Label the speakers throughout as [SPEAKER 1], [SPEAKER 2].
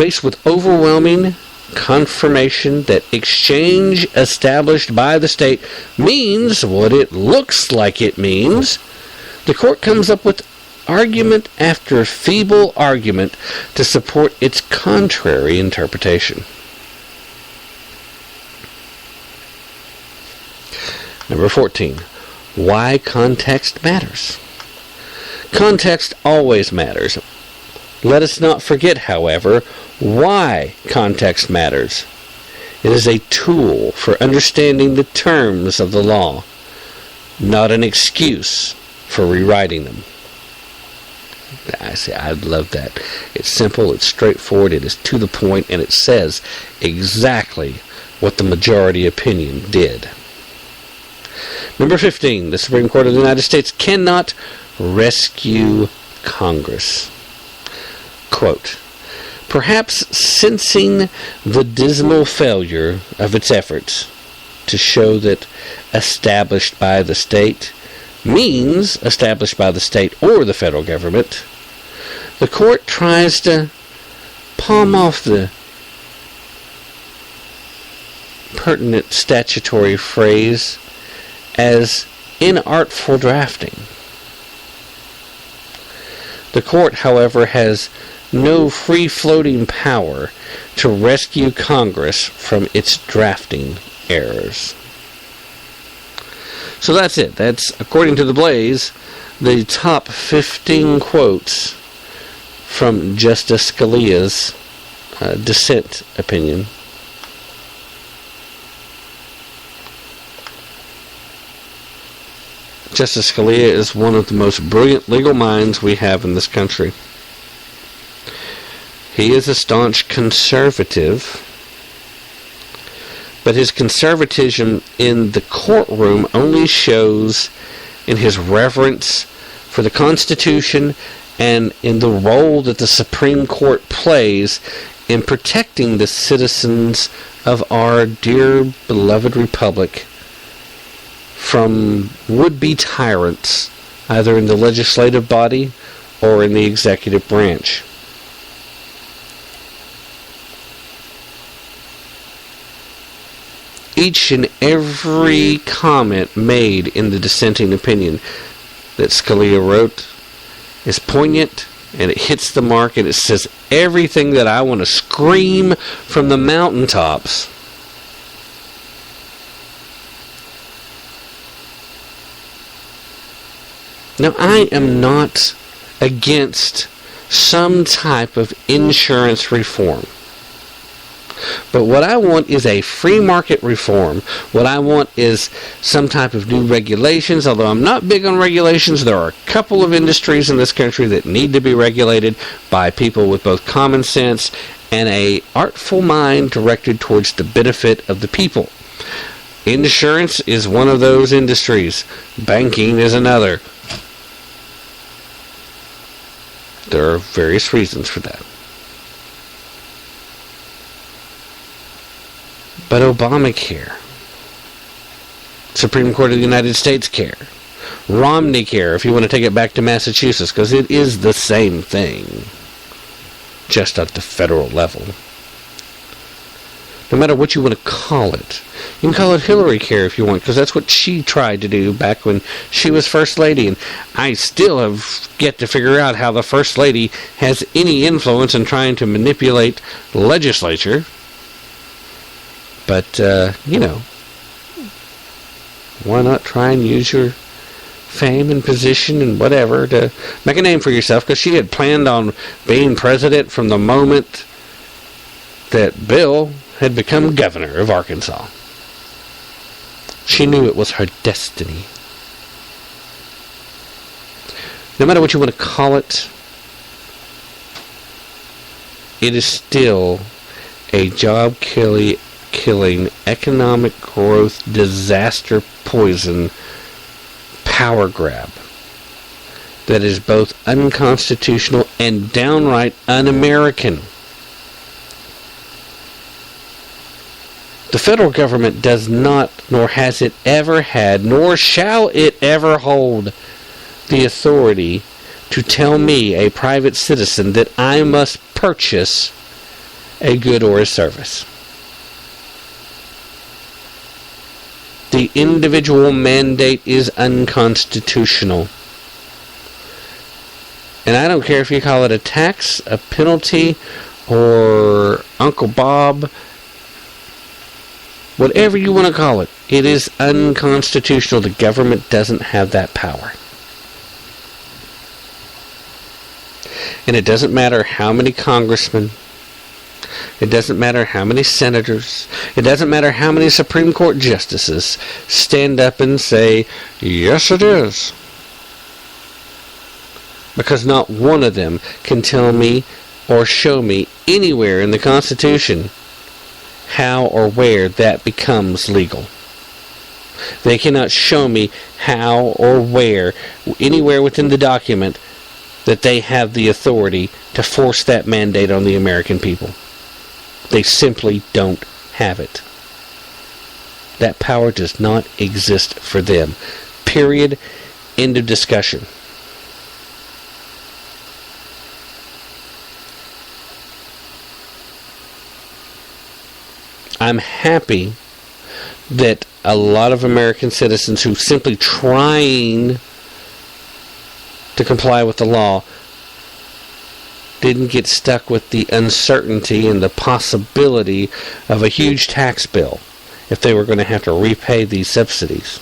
[SPEAKER 1] faced with overwhelming confirmation that exchange established by the state means what it looks like it means, the court comes up with argument after feeble argument to support its contrary interpretation. Number 14. Why context matters. Context always matters. Let us not forget, however, why context matters. It is a tool for understanding the terms of the law, not an excuse for rewriting them. I love that. It's simple, it's straightforward, it is to the point, and it says exactly what the majority opinion did. Number 15. The Supreme Court of the United States cannot rescue Congress. Quote, perhaps sensing the dismal failure of its efforts to show that established by the state means established by the state or the federal government, the court tries to palm off the pertinent statutory phrase as inartful drafting. The court, however, has no free-floating power to rescue Congress from its drafting errors. So that's it. That's, according to the Blaze, the top 15 quotes from Justice Scalia's dissent opinion. Justice Scalia is one of the most brilliant legal minds we have in this country. He is a staunch conservative, but his conservatism in the courtroom only shows in his reverence for the Constitution and in the role that the Supreme Court plays in protecting the citizens of our dear beloved republic from would-be tyrants, either in the legislative body or in the executive branch. Each and every comment made in the dissenting opinion that Scalia wrote is poignant, and it hits the mark, and it says everything that I want to scream from the mountaintops. Now, I am not against some type of insurance reform. But what I want is a free market reform. What I want is some type of new regulations. Although I'm not big on regulations, there are a couple of industries in this country that need to be regulated by people with both common sense and an artful mind directed towards the benefit of the people. Insurance is one of those industries. Banking is another. There are various reasons for that. But Obamacare, Supreme Court of the United States care, Romney care, if you want to take it back to Massachusetts, because it is the same thing, just at the federal level. No matter what you want to call it. You can call it Hillary care if you want, because that's what she tried to do back when she was First Lady. And I still have yet to figure out how the First Lady has any influence in trying to manipulate the legislature. But, why not try and use your fame and position and whatever to make a name for yourself? Because she had planned on being president from the moment that Bill had become governor of Arkansas. She knew it was her destiny. No matter what you want to call it, it is still a job-killing, economic growth, disaster poison power grab that is both unconstitutional and downright un-American. The federal government does not, nor has it ever had, nor shall it ever hold the authority to tell me, a private citizen, that I must purchase a good or a service. The individual mandate is unconstitutional. And I don't care if you call it a tax, a penalty, or Uncle Bob, whatever you want to call it, it is unconstitutional. The government doesn't have that power. And it doesn't matter how many congressmen, it doesn't matter how many senators, it doesn't matter how many Supreme Court justices stand up and say, yes it is. Because not one of them can tell me or show me anywhere in the Constitution how or where that becomes legal. They cannot show me how or where, anywhere within the document, that they have the authority to force that mandate on the American people. They simply don't have it. That power does not exist for them. Period. End of discussion. I'm happy that a lot of American citizens who simply trying to comply with the law didn't get stuck with the uncertainty and the possibility of a huge tax bill if they were going to have to repay these subsidies.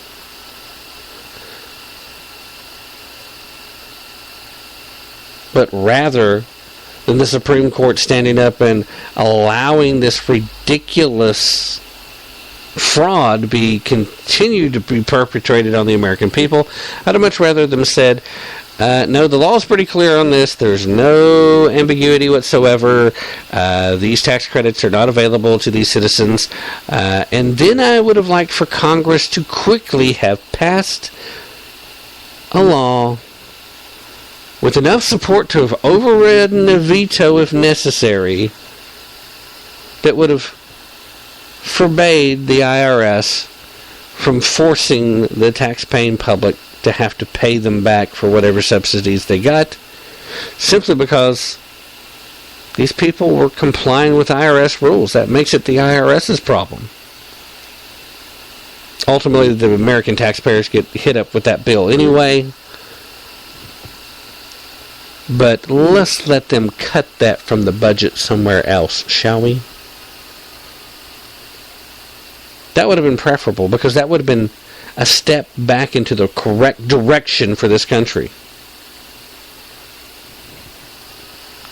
[SPEAKER 1] But rather than the Supreme Court standing up and allowing this ridiculous fraud continue to be perpetrated on the American people, I'd much rather them said, no, the law is pretty clear on this. There's no ambiguity whatsoever. These tax credits are not available to these citizens. And then I would have liked for Congress to quickly have passed a law with enough support to have overridden a veto if necessary that would have forbade the IRS from forcing the tax-paying public to have to pay them back for whatever subsidies they got, simply because these people were complying with IRS rules. That makes it the IRS's problem. Ultimately, the American taxpayers get hit up with that bill anyway. But let's let them cut that from the budget somewhere else, shall we? That would have been preferable, because that would have been a step back into the correct direction for this country.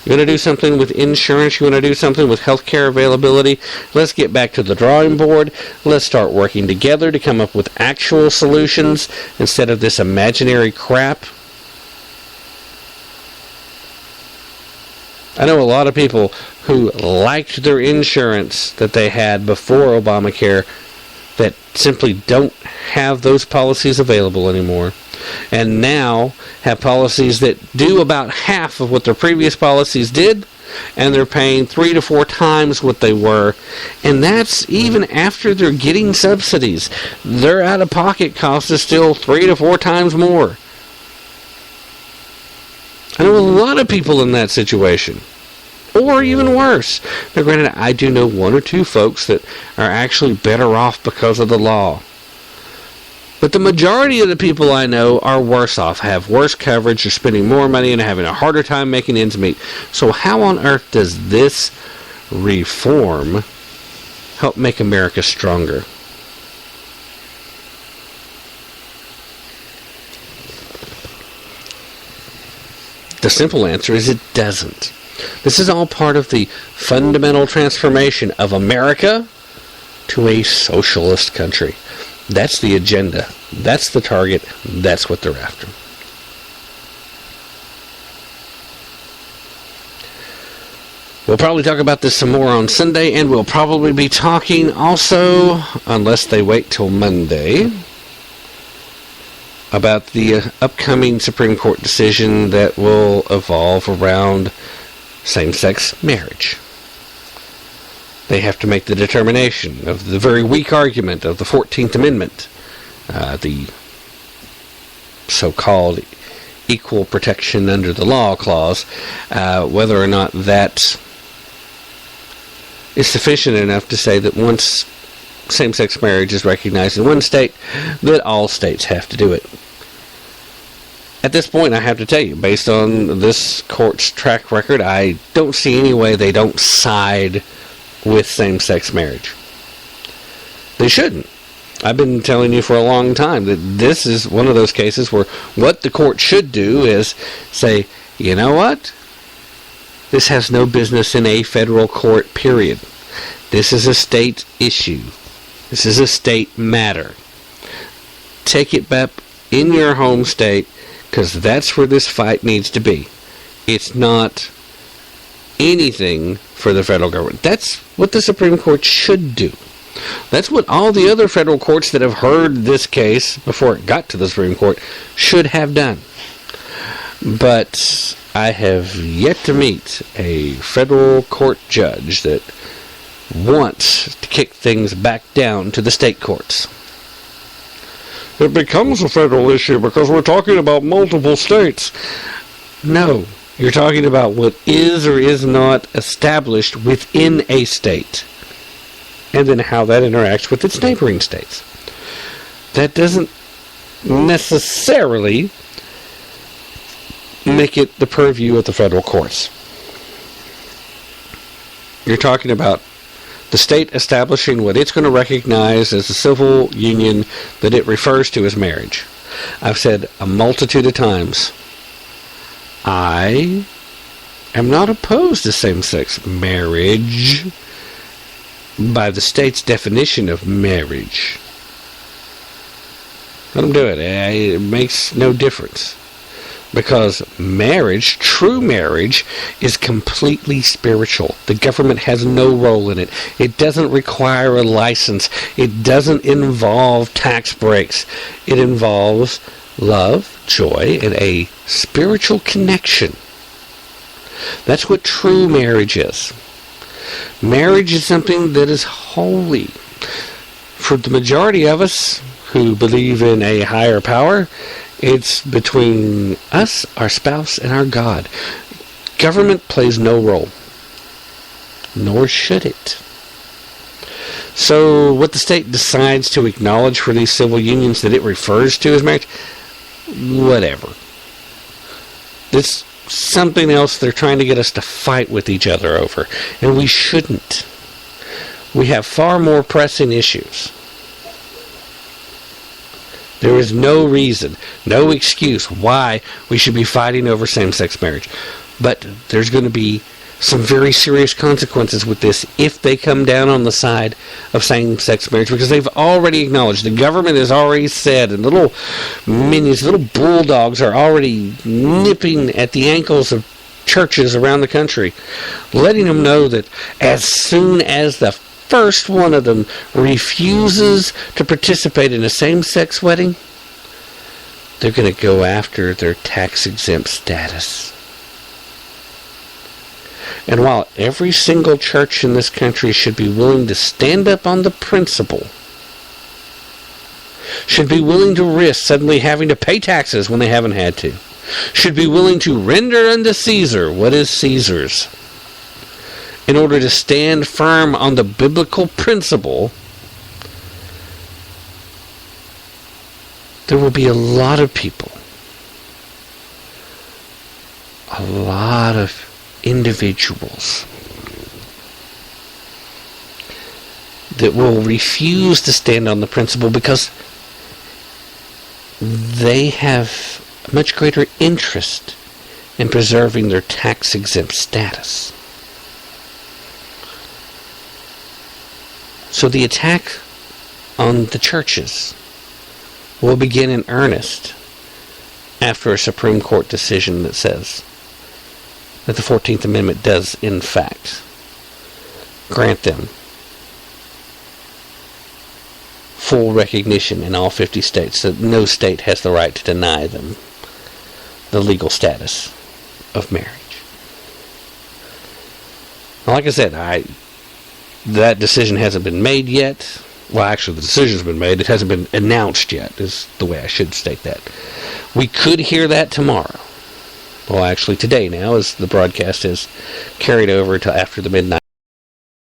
[SPEAKER 1] You want to do something with insurance? You want to do something with healthcare availability? Let's get back to the drawing board. Let's start working together to come up with actual solutions instead of this imaginary crap. I know a lot of people who liked their insurance that they had before Obamacare that simply don't have those policies available anymore, and now have policies that do about half of what their previous policies did, and they're paying 3 to 4 times what they were, and that's even after they're getting subsidies. Their out-of-pocket cost is still 3 to 4 times more. I know a lot of people in that situation. Or even worse. Now, granted, I do know 1 or 2 folks that are actually better off because of the law. But the majority of the people I know are worse off, have worse coverage, are spending more money, and having a harder time making ends meet. So how on earth does this reform help make America stronger? The simple answer is it doesn't. This is all part of the fundamental transformation of America to a socialist country. That's the agenda. That's the target. That's what they're after. We'll probably talk about this some more on Sunday, and we'll probably be talking also, unless they wait till Monday, about the upcoming Supreme Court decision that will evolve around same-sex marriage. They have to make the determination of the very weak argument of the 14th Amendment, the so-called equal protection under the law clause, whether or not that is sufficient enough to say that once same-sex marriage is recognized in one state, that all states have to do it. At this point, I have to tell you, based on this court's track record, I don't see any way they don't side with same-sex marriage. They shouldn't. I've been telling you for a long time that this is one of those cases where what the court should do is say, you know what? This has no business in a federal court, period. This is a state issue. This is a state matter. Take it back in your home state, because that's where this fight needs to be. It's not anything for the federal government. That's what the Supreme Court should do. That's what all the other federal courts that have heard this case before it got to the Supreme Court should have done. But I have yet to meet a federal court judge that wants to kick things back down to the state courts. It becomes a federal issue because we're talking about multiple states. No, you're talking about what is or is not established within a state, and then how that interacts with its neighboring states. That doesn't necessarily make it the purview of the federal courts. You're talking about the state establishing what it's going to recognize as a civil union that it refers to as marriage. I've said a multitude of times, I am not opposed to same-sex marriage by the state's definition of marriage. Let them do it. It makes no difference. Because marriage, true marriage, is completely spiritual. The government has no role in it. It doesn't require a license. It doesn't involve tax breaks. It involves love, joy, and a spiritual connection. That's what true marriage is. Marriage is something that is holy. For the majority of us who believe in a higher power, it's between us, our spouse, and our God. Government plays no role, nor should it. So what the state decides to acknowledge for these civil unions that it refers to as marriage, whatever. It's something else they're trying to get us to fight with each other over, and we shouldn't. We have far more pressing issues. There is no reason, no excuse why we should be fighting over same-sex marriage. But there's going to be some very serious consequences with this if they come down on the side of same-sex marriage, because they've already acknowledged, the government has already said, and little minions, little bulldogs are already nipping at the ankles of churches around the country, letting them know that as soon as the first one of them refuses to participate in a same-sex wedding, they're going to go after their tax-exempt status. And while every single church in this country should be willing to stand up on the principle, should be willing to risk suddenly having to pay taxes when they haven't had to, should be willing to render unto Caesar what is Caesar's, in order to stand firm on the biblical principle, there will be a lot of people, a lot of individuals that will refuse to stand on the principle because they have a much greater interest in preserving their tax-exempt status. So the attack on the churches will begin in earnest after a Supreme Court decision that says that the 14th Amendment does, in fact, grant them full recognition in all 50 states, that no state has the right to deny them the legal status of marriage. Well, like I said, that decision hasn't been made yet. Well, actually, the decision's been made. It hasn't been announced yet, is the way I should state that. We could hear that tomorrow. Well, actually, today now, as the broadcast is carried over to after the midnight